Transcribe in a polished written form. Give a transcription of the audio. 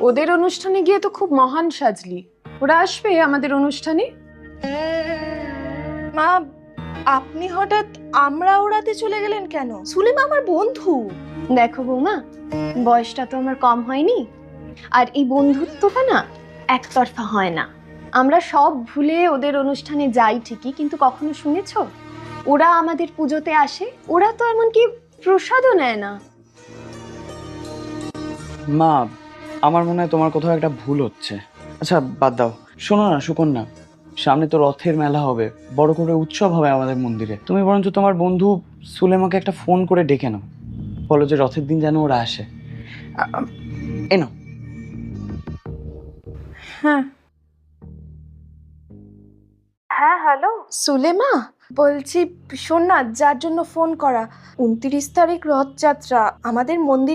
ওদের অনুষ্ঠানে গিয়ে তো খুব মহান সাজলি। ওরা আসবে আমাদের অনুষ্ঠানে? মা, আপনি হঠাৎ আমরা ওড়াতে চলে গেলেন কেন? সুলেমা আমার বন্ধু। দেখো বৌমা, বয়সটা তো আমার কম হয়নি, আর এই বন্ধুত্বটা না একতরফা হয় না। আমরা সব ভুলে ওদের অনুষ্ঠানে যাই ঠিকই, কিন্তু কখনো শুনেছো ওরা আমাদের পুজোতে আসে? ওরা তো এমনকি প্রসাদও নেয় না। মা, আমার মনে হয় তোমার কোথাও একটা ভুল হচ্ছে। আচ্ছা বাদ দাও, শোনো না সুকন্যা, সামনে তো রথের মেলা হবে, বড় করে উৎসব হবে আমাদের মন্দিরে। তুমি বরঞ্চ তোমার বন্ধু সুলেমাকে একটা ফোন করে ডেকে নাও, বলো যে রথের দিন যেন ওরা আসে। এনো। হ্যাঁ হ্যাঁ, হ্যালো সুলেমা বলছি, শোন না, যার জন্য ফোন করা, 29 তারিখ রথযাত্রা আমাদের মন্দিরে।